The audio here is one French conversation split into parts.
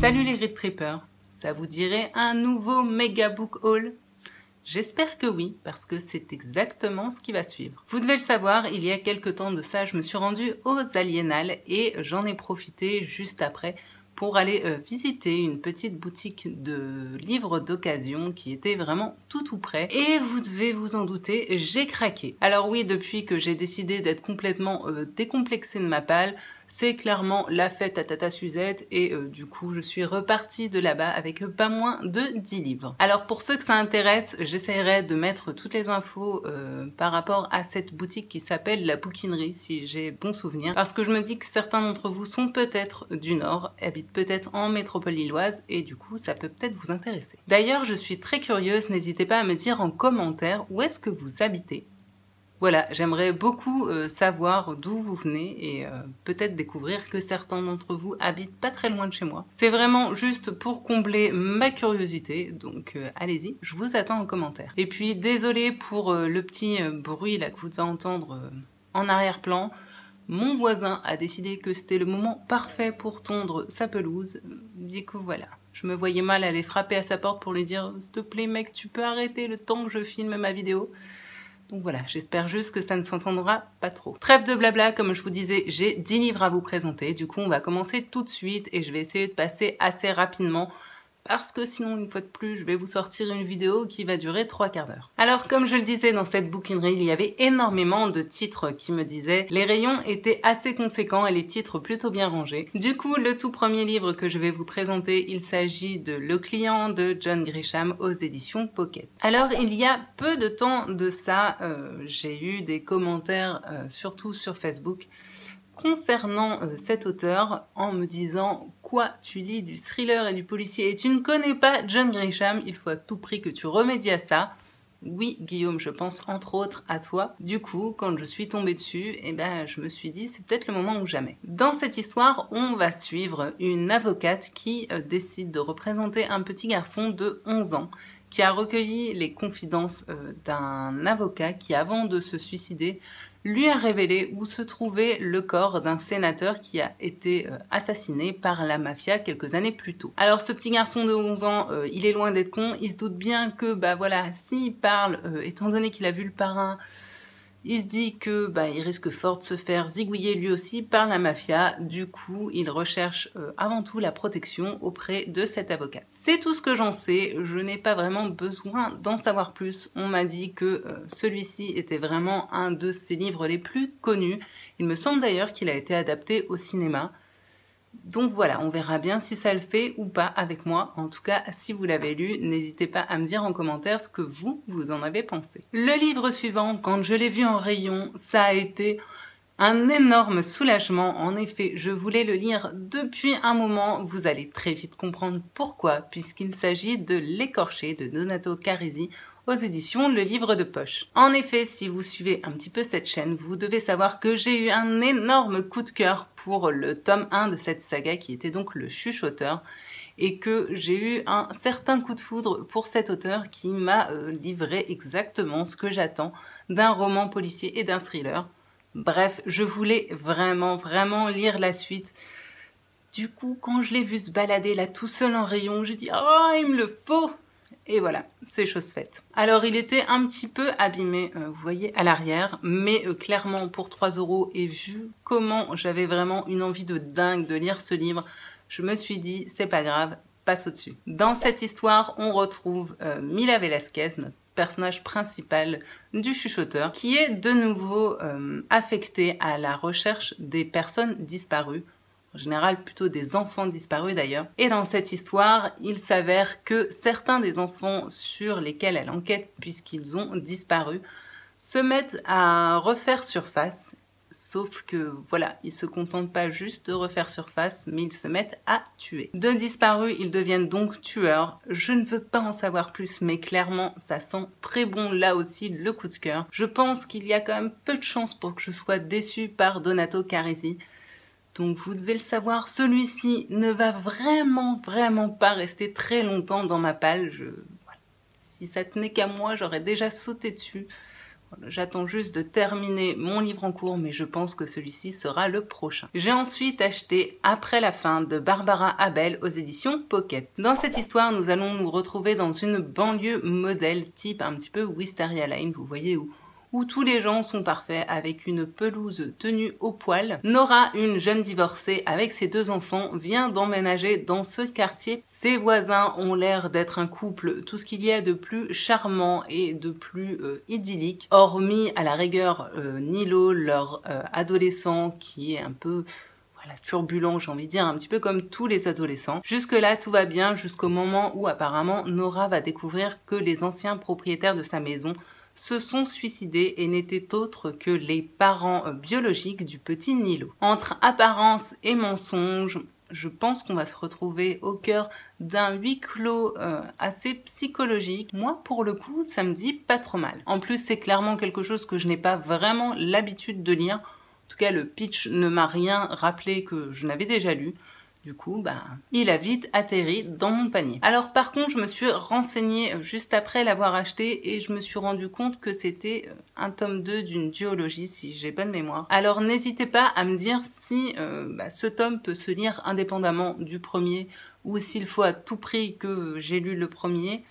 Salut les Grid Trippers, ça vous dirait un nouveau méga book haul? J'espère que oui, parce que c'est exactement ce qui va suivre. Vous devez le savoir, il y a quelques temps de ça, je me suis rendue aux Aliénales et j'en ai profité juste après pour aller visiter une petite boutique de livres d'occasion qui était vraiment tout près. Et vous devez vous en douter, j'ai craqué. Alors oui, depuis que j'ai décidé d'être complètement décomplexée de ma palle, c'est clairement la fête à Tata Suzette et du coup je suis repartie de là-bas avec pas moins de 10 livres. Alors pour ceux que ça intéresse, j'essaierai de mettre toutes les infos par rapport à cette boutique qui s'appelle La Bouquinerie, si j'ai bon souvenir, parce que je me dis que certains d'entre vous sont peut-être du Nord, habitent peut-être en métropole lilloise et du coup ça peut peut-être vous intéresser. D'ailleurs je suis très curieuse, n'hésitez pas à me dire en commentaire où est-ce que vous habitez. Voilà, j'aimerais beaucoup savoir d'où vous venez et peut-être découvrir que certains d'entre vous habitent pas très loin de chez moi. C'est vraiment juste pour combler ma curiosité, donc allez-y, je vous attends en commentaire. Et puis désolé pour le petit bruit là que vous devez entendre en arrière-plan. Mon voisin a décidé que c'était le moment parfait pour tondre sa pelouse. Du coup voilà, je me voyais mal aller frapper à sa porte pour lui dire « S'il te plaît mec, tu peux arrêter le temps que je filme ma vidéo ?» Donc voilà, j'espère juste que ça ne s'entendra pas trop. Trêve de blabla, comme je vous disais, j'ai 10 livres à vous présenter. Du coup, on va commencer tout de suite et je vais essayer de passer assez rapidement parce que sinon, une fois de plus, je vais vous sortir une vidéo qui va durer 3/4 d'heure. Alors, comme je le disais dans cette bouquinerie, il y avait énormément de titres qui me disaient les rayons étaient assez conséquents et les titres plutôt bien rangés. Du coup, le tout premier livre que je vais vous présenter, il s'agit de Le Client de John Grisham aux éditions Pocket. Alors, il y a peu de temps de ça, j'ai eu des commentaires, surtout sur Facebook, concernant cet auteur en me disant « Quoi, tu lis du thriller et du policier et tu ne connais pas John Grisham, il faut à tout prix que tu remédies à ça. » Oui, Guillaume, je pense entre autres à toi. Du coup, quand je suis tombée dessus, eh ben, je me suis dit c'est peut-être le moment ou jamais. Dans cette histoire, on va suivre une avocate qui décide de représenter un petit garçon de 11 ans qui a recueilli les confidences d'un avocat qui, avant de se suicider, lui a révélé où se trouvait le corps d'un sénateur qui a été assassiné par la mafia quelques années plus tôt. Alors ce petit garçon de 11 ans, il est loin d'être con, il se doute bien que, bah voilà, s'il parle, étant donné qu'il a vu le parrain, il se dit que bah, il risque fort de se faire zigouiller lui aussi par la mafia. Du coup, il recherche avant tout la protection auprès de cet avocat. C'est tout ce que j'en sais. Je n'ai pas vraiment besoin d'en savoir plus. On m'a dit que celui-ci était vraiment un de ses livres les plus connus. Il me semble d'ailleurs qu'il a été adapté au cinéma. Donc voilà, on verra bien si ça le fait ou pas avec moi. En tout cas, si vous l'avez lu, n'hésitez pas à me dire en commentaire ce que vous en avez pensé. Le livre suivant, quand je l'ai vu en rayon, ça a été un énorme soulagement. En effet, je voulais le lire depuis un moment. Vous allez très vite comprendre pourquoi, puisqu'il s'agit de L'écorché de Donato Carisi, aux éditions Le Livre de Poche. En effet, si vous suivez un petit peu cette chaîne, vous devez savoir que j'ai eu un énorme coup de cœur pour le tome 1 de cette saga qui était donc Le Chuchoteur et que j'ai eu un certain coup de foudre pour cet auteur qui m'a livré exactement ce que j'attends d'un roman policier et d'un thriller. Bref, je voulais vraiment lire la suite. Du coup, quand je l'ai vu se balader là tout seul en rayon, j'ai dit « Oh, il me le faut !» Et voilà, c'est chose faite. Alors, il était un petit peu abîmé, vous voyez, à l'arrière, mais clairement, pour 3 € et vu comment j'avais vraiment une envie de dingue de lire ce livre, je me suis dit, c'est pas grave, passe au-dessus. Dans cette histoire, on retrouve Mila Velasquez, notre personnage principal du chuchoteur, qui est de nouveau affecté à la recherche des personnes disparues, en général plutôt des enfants disparus d'ailleurs. Et dans cette histoire, il s'avère que certains des enfants sur lesquels elle enquête, puisqu'ils ont disparu, se mettent à refaire surface. Sauf que voilà, ils se contentent pas juste de refaire surface, mais ils se mettent à tuer. De disparus, ils deviennent donc tueurs. Je ne veux pas en savoir plus, mais clairement, ça sent très bon là aussi le coup de cœur. Je pense qu'il y a quand même peu de chances pour que je sois déçue par Donato Carisi. Donc vous devez le savoir, celui-ci ne va vraiment pas rester très longtemps dans ma palle. Voilà. Si ça tenait qu'à moi, j'aurais déjà sauté dessus. J'attends juste de terminer mon livre en cours, mais je pense que celui-ci sera le prochain. J'ai ensuite acheté Après la fin de Barbara Abel aux éditions Pocket. Dans cette histoire, nous allons nous retrouver dans une banlieue modèle type un petit peu Wisteria Lane, vous voyez, où tous les gens sont parfaits avec une pelouse tenue au poil. Nora, une jeune divorcée avec ses 2 enfants, vient d'emménager dans ce quartier. Ses voisins ont l'air d'être un couple, tout ce qu'il y a de plus charmant et de plus idyllique, hormis à la rigueur Nilo, leur adolescent qui est un peu... Voilà, turbulent, j'ai envie de dire, un petit peu comme tous les adolescents. Jusque-là, tout va bien jusqu'au moment où apparemment Nora va découvrir que les anciens propriétaires de sa maison se sont suicidés et n'étaient autres que les parents biologiques du petit Nilo. Entre apparence et mensonge, je pense qu'on va se retrouver au cœur d'un huis clos assez psychologique. Moi, pour le coup, ça me dit pas trop mal. En plus, c'est clairement quelque chose que je n'ai pas vraiment l'habitude de lire. En tout cas, le pitch ne m'a rien rappelé que je n'avais déjà lu. Du coup, il a vite atterri dans mon panier. Alors par contre, je me suis renseignée juste après l'avoir acheté et je me suis rendu compte que c'était un tome 2 d'une duologie, si j'ai bonne mémoire. Alors n'hésitez pas à me dire si ce tome peut se lire indépendamment du premier ou s'il faut à tout prix que j'ai lu le premier,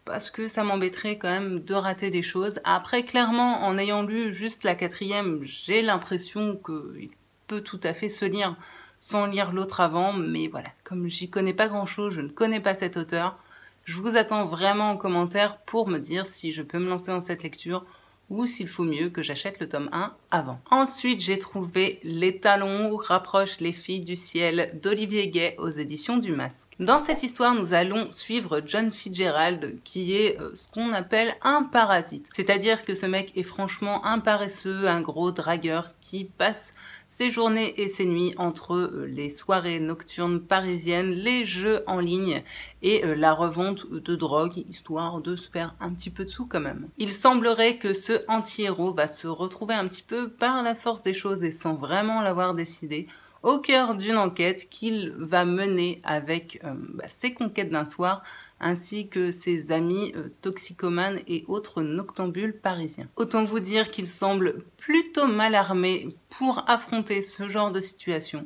parce que ça m'embêterait quand même de rater des choses. Après, clairement, en ayant lu juste la 4e, j'ai l'impression qu'il peut tout à fait se lire sans lire l'autre avant, mais voilà, comme j'y connais pas grand chose, je ne connais pas cet auteur, je vous attends vraiment en commentaire pour me dire si je peux me lancer dans cette lecture ou s'il faut mieux que j'achète le tome 1 avant. Ensuite, j'ai trouvé Les talons rapprochent les filles du ciel d'Olivier Gay aux éditions du Masque. Dans cette histoire, nous allons suivre John Fitzgerald, qui est ce qu'on appelle un parasite. C'est-à-dire que ce mec est franchement un paresseux, un gros dragueur qui passe ses journées et ses nuits entre les soirées nocturnes parisiennes, les jeux en ligne et la revente de drogue, histoire de se faire un petit peu de sous quand même. Il semblerait que ce anti-héros va se retrouver un petit peu par la force des choses et sans vraiment l'avoir décidé, au cœur d'une enquête qu'il va mener avec ses conquêtes d'un soir, ainsi que ses amis toxicomanes et autres noctambules parisiens. Autant vous dire qu'il semble plutôt mal armé pour affronter ce genre de situation.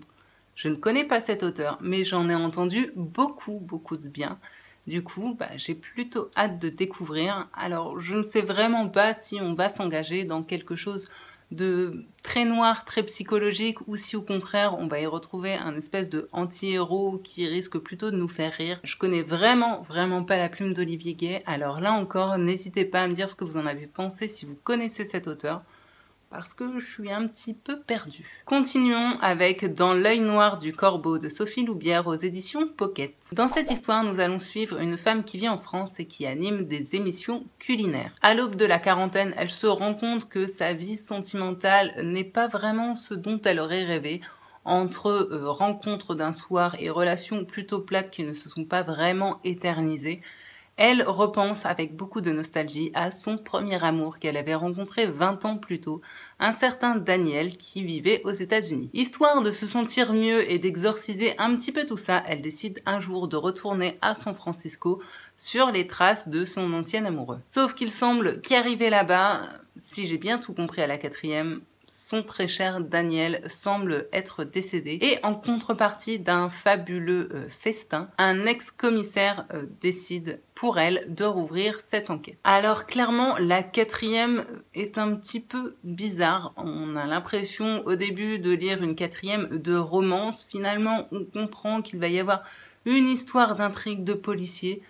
Je ne connais pas cet auteur, mais j'en ai entendu beaucoup de bien. Du coup, j'ai plutôt hâte de découvrir. Alors, je ne sais vraiment pas si on va s'engager dans quelque chose de très noir, très psychologique, ou si au contraire on va y retrouver un espèce de anti-héros qui risque plutôt de nous faire rire. Je connais vraiment pas la plume d'Olivier Gay, alors là encore, n'hésitez pas à me dire ce que vous en avez pensé si vous connaissez cet auteur, parce que je suis un petit peu perdue. Continuons avec Dans l'œil noir du corbeau de Sophie Loubière aux éditions Pocket. Dans cette histoire, nous allons suivre une femme qui vit en France et qui anime des émissions culinaires. À l'aube de la quarantaine, elle se rend compte que sa vie sentimentale n'est pas vraiment ce dont elle aurait rêvé. Entre rencontres d'un soir et relations plutôt plates qui ne se sont pas vraiment éternisées, elle repense avec beaucoup de nostalgie à son premier amour qu'elle avait rencontré 20 ans plus tôt, un certain Daniel qui vivait aux États-Unis. Histoire de se sentir mieux et d'exorciser un petit peu tout ça, elle décide un jour de retourner à San Francisco sur les traces de son ancien amoureux. Sauf qu'il semble qu'arrivé là-bas, si j'ai bien tout compris à la 4e, son très cher Daniel semble être décédé et en contrepartie d'un fabuleux festin, un ex-commissaire décide pour elle de rouvrir cette enquête. Alors clairement, la 4e est un petit peu bizarre. On a l'impression au début de lire une 4e de romance. Finalement, on comprend qu'il va y avoir une histoire d'intrigue de policier.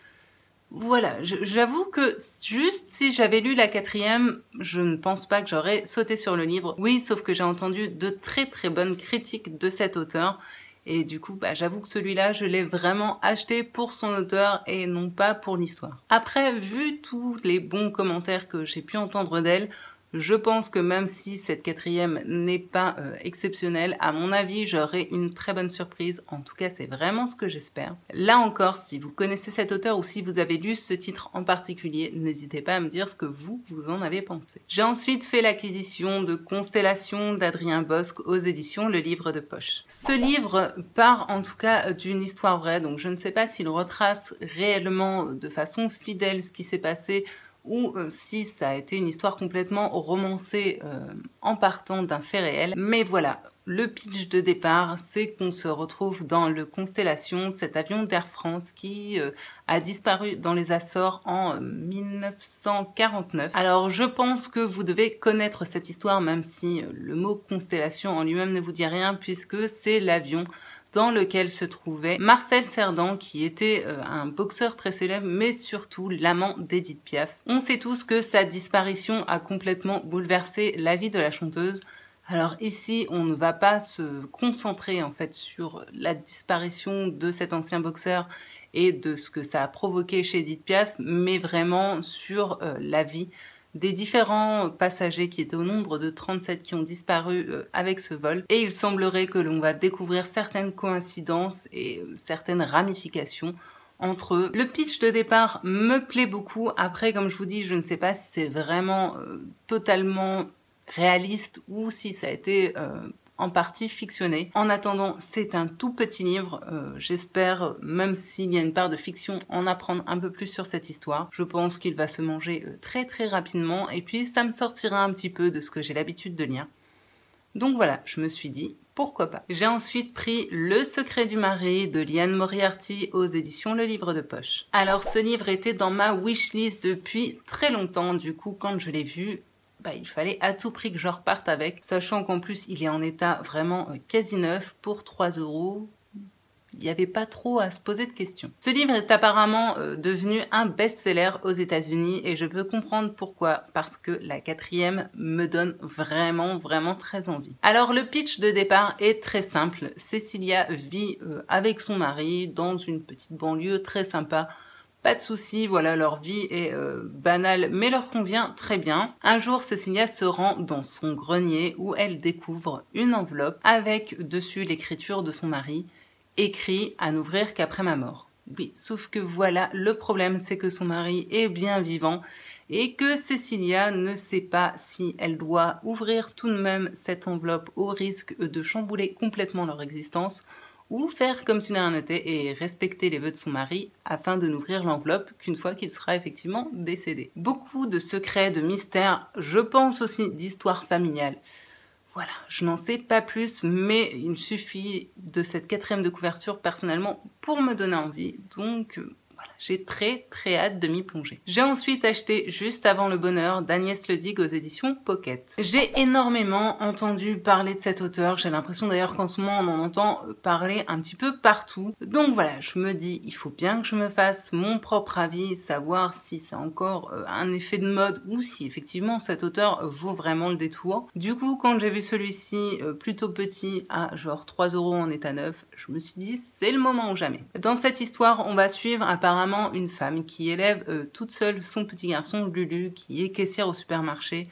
Voilà, j'avoue que juste si j'avais lu la 4e, je ne pense pas que j'aurais sauté sur le livre. Oui, sauf que j'ai entendu de très bonnes critiques de cet auteur. Et du coup, j'avoue que celui-là, je l'ai vraiment acheté pour son auteur et non pas pour l'histoire. Après, vu tous les bons commentaires que j'ai pu entendre d'elle, je pense que même si cette 4e n'est pas exceptionnelle, à mon avis, j'aurai une très bonne surprise. En tout cas, c'est vraiment ce que j'espère. Là encore, si vous connaissez cet auteur ou si vous avez lu ce titre en particulier, n'hésitez pas à me dire ce que vous en avez pensé. J'ai ensuite fait l'acquisition de Constellation d'Adrien Bosc aux éditions Le Livre de Poche. Ce livre part en tout cas d'une histoire vraie, donc je ne sais pas s'il retrace réellement de façon fidèle ce qui s'est passé ou si ça a été une histoire complètement romancée en partant d'un fait réel. Mais voilà, le pitch de départ, c'est qu'on se retrouve dans le Constellation, cet avion d'Air France qui a disparu dans les Açores en 1949. Alors je pense que vous devez connaître cette histoire, même si le mot Constellation en lui-même ne vous dit rien, puisque c'est l'avion dans lequel se trouvait Marcel Cerdan, qui était un boxeur très célèbre, mais surtout l'amant d'Édith Piaf. On sait tous que sa disparition a complètement bouleversé la vie de la chanteuse. Alors ici, on ne va pas se concentrer en fait sur la disparition de cet ancien boxeur et de ce que ça a provoqué chez Édith Piaf, mais vraiment sur la vie des différents passagers qui étaient au nombre de 37 qui ont disparu avec ce vol. Et il semblerait que l'on va découvrir certaines coïncidences et certaines ramifications entre eux. Le pitch de départ me plaît beaucoup. Après, comme je vous dis, je ne sais pas si c'est vraiment totalement réaliste ou si ça a été en partie fictionné. En attendant, c'est un tout petit livre. J'espère, même s'il y a une part de fiction, en apprendre un peu plus sur cette histoire. Je pense qu'il va se manger très très rapidement et puis ça me sortira un petit peu de ce que j'ai l'habitude de lire. Donc voilà, je me suis dit, pourquoi pas. J'ai ensuite pris Le secret du mari de Liane Moriarty aux éditions Le Livre de Poche. Alors ce livre était dans ma wishlist depuis très longtemps, du coup quand je l'ai vu, il fallait à tout prix que je reparte avec, sachant qu'en plus il est en état vraiment quasi neuf pour 3 €. Il n'y avait pas trop à se poser de questions. Ce livre est apparemment devenu un best-seller aux États-Unis et je peux comprendre pourquoi, parce que la 4e me donne vraiment très envie. Alors le pitch de départ est très simple. Cécilia vit avec son mari dans une petite banlieue très sympa. Pas de soucis, voilà, leur vie est banale, mais leur convient très bien. Un jour, Cécilia se rend dans son grenier où elle découvre une enveloppe avec dessus l'écriture de son mari, écrit à n'ouvrir qu'après ma mort. Oui, sauf que voilà, le problème, c'est que son mari est bien vivant et que Cécilia ne sait pas si elle doit ouvrir tout de même cette enveloppe au risque de chambouler complètement leur existence ou faire comme si de rien n'était et respecter les vœux de son mari afin de n'ouvrir l'enveloppe qu'une fois qu'il sera effectivement décédé. Beaucoup de secrets, de mystères, je pense aussi d'histoires familiales. Voilà, je n'en sais pas plus, mais il suffit de cette 4e de couverture personnellement pour me donner envie, donc voilà, j'ai très hâte de m'y plonger. J'ai ensuite acheté Juste avant le bonheur d'Agnès Ledig aux éditions Pocket. J'ai énormément entendu parler de cet auteur, j'ai l'impression d'ailleurs qu'en ce moment on en entend parler un petit peu partout. Donc voilà, je me dis, il faut bien que je me fasse mon propre avis, savoir si c'est encore un effet de mode ou si effectivement cet auteur vaut vraiment le détour. Du coup, quand j'ai vu celui-ci plutôt petit à genre 3 € en état neuf, je me suis dit, c'est le moment ou jamais. Dans cette histoire, on va suivre apparemment une femme qui élève toute seule son petit garçon Lulu, qui est caissière au supermarché.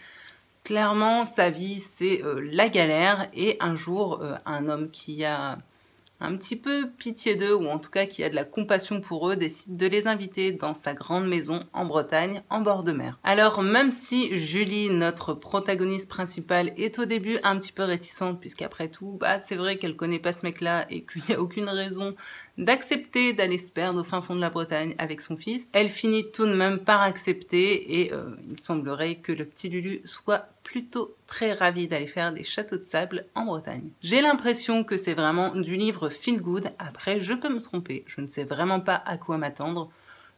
Clairement, sa vie, c'est la galère, et un jour, un homme qui a un petit peu pitié d'eux, ou en tout cas qui a de la compassion pour eux, décide de les inviter dans sa grande maison en Bretagne, en bord de mer. Alors même si Julie, notre protagoniste principale, est au début un petit peu réticente, puisqu'après tout, c'est vrai qu'elle connaît pas ce mec-là et qu'il n'y a aucune raison d'accepter d'aller se perdre au fin fond de la Bretagne avec son fils, elle finit tout de même par accepter et il semblerait que le petit Lulu soit plutôt très ravi d'aller faire des châteaux de sable en Bretagne. J'ai l'impression que c'est vraiment du livre feel good, après je peux me tromper, je ne sais vraiment pas à quoi m'attendre,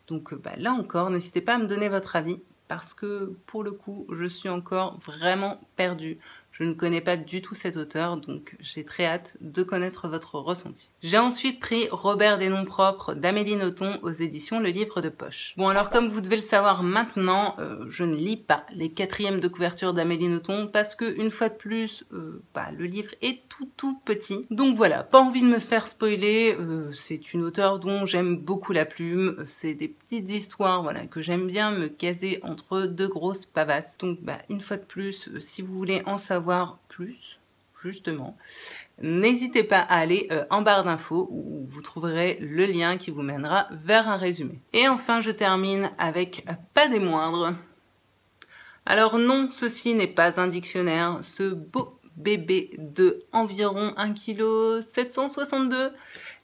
donc là encore n'hésitez pas à me donner votre avis parce que pour le coup je suis encore vraiment perdue. Je ne connais pas du tout cet auteur, donc j'ai très hâte de connaître votre ressenti. J'ai ensuite pris Robert des noms propres d'Amélie Nothomb aux éditions Le Livre de Poche. Bon alors comme vous devez le savoir maintenant, je ne lis pas les 4e de couverture d'Amélie Nothomb parce que une fois de plus, le livre est tout petit. Donc voilà, pas envie de me faire spoiler, c'est une auteure dont j'aime beaucoup la plume, c'est des petites histoires voilà, que j'aime bien me caser entre 2 grosses pavasses. Donc une fois de plus, si vous voulez en savoir plus, justement, n'hésitez pas à aller en barre d'infos où vous trouverez le lien qui vous mènera vers un résumé. Et enfin, je termine avec pas des moindres. Alors non, ceci n'est pas un dictionnaire, ce beau bébé de environ 1,762 kg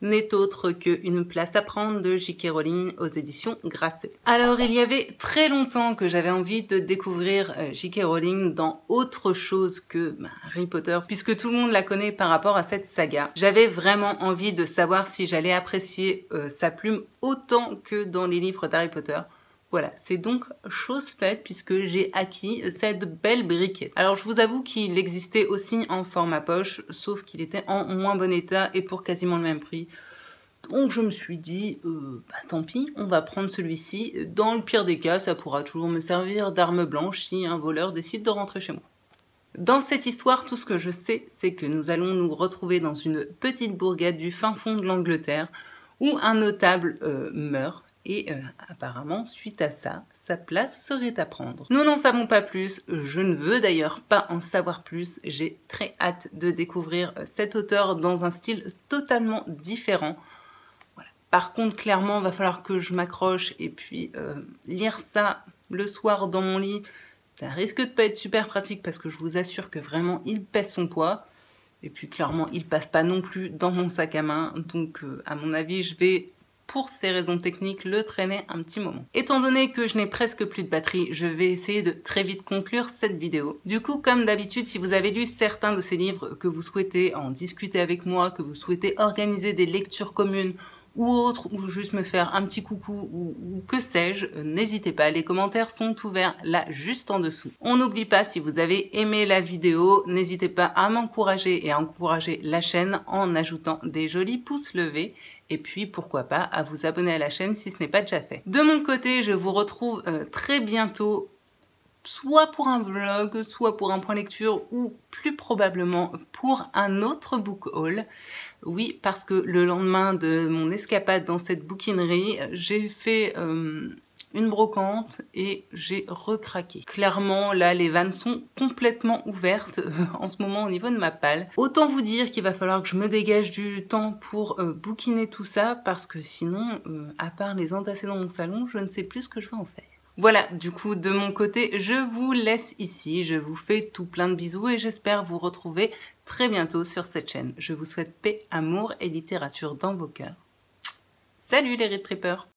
n'est autre qu'Une place à prendre de J.K. Rowling aux éditions Grasset. Alors il y avait très longtemps que j'avais envie de découvrir J.K. Rowling dans autre chose que Harry Potter, puisque tout le monde la connaît par rapport à cette saga. J'avais vraiment envie de savoir si j'allais apprécier sa plume autant que dans les livres d'Harry Potter. Voilà, c'est donc chose faite puisque j'ai acquis cette belle briquette. Alors je vous avoue qu'il existait aussi en format poche, sauf qu'il était en moins bon état et pour quasiment le même prix. Donc je me suis dit, tant pis, on va prendre celui-ci. Dans le pire des cas, ça pourra toujours me servir d'arme blanche si un voleur décide de rentrer chez moi. Dans cette histoire, tout ce que je sais, c'est que nous allons nous retrouver dans une petite bourgade du fin fond de l'Angleterre où un notable meurt. Et apparemment, suite à ça, sa place serait à prendre. Nous n'en savons pas plus, je ne veux d'ailleurs pas en savoir plus. J'ai très hâte de découvrir cet auteur dans un style totalement différent. Voilà. Par contre, clairement, il va falloir que je m'accroche et puis lire ça le soir dans mon lit, ça risque de pas être super pratique parce que je vous assure que vraiment, il pèse son poids. Et puis clairement, il passe pas non plus dans mon sac à main. Donc, à mon avis, je vais... pour ces raisons techniques, le traîner un petit moment. Étant donné que je n'ai presque plus de batterie, je vais essayer de très vite conclure cette vidéo. Du coup, comme d'habitude, si vous avez lu certains de ces livres, que vous souhaitez en discuter avec moi, que vous souhaitez organiser des lectures communes ou autres, ou juste me faire un petit coucou, ou que sais-je, n'hésitez pas, les commentaires sont ouverts là, juste en dessous. On n'oublie pas, si vous avez aimé la vidéo, n'hésitez pas à m'encourager et à encourager la chaîne en ajoutant des jolis pouces levés. Et puis, pourquoi pas, à vous abonner à la chaîne si ce n'est pas déjà fait. De mon côté, je vous retrouve très bientôt, soit pour un vlog, soit pour un point lecture, ou plus probablement pour un autre book haul. Oui, parce que le lendemain de mon escapade dans cette bouquinerie, j'ai fait une brocante et j'ai recraqué. Clairement, là, les vannes sont complètement ouvertes en ce moment au niveau de ma palle. Autant vous dire qu'il va falloir que je me dégage du temps pour bouquiner tout ça, parce que sinon, à part les entasser dans mon salon, je ne sais plus ce que je vais en faire. Voilà, du coup, de mon côté, je vous laisse ici. Je vous fais tout plein de bisous et j'espère vous retrouver très bientôt sur cette chaîne. Je vous souhaite paix, amour et littérature dans vos cœurs. Salut les Read Trippers!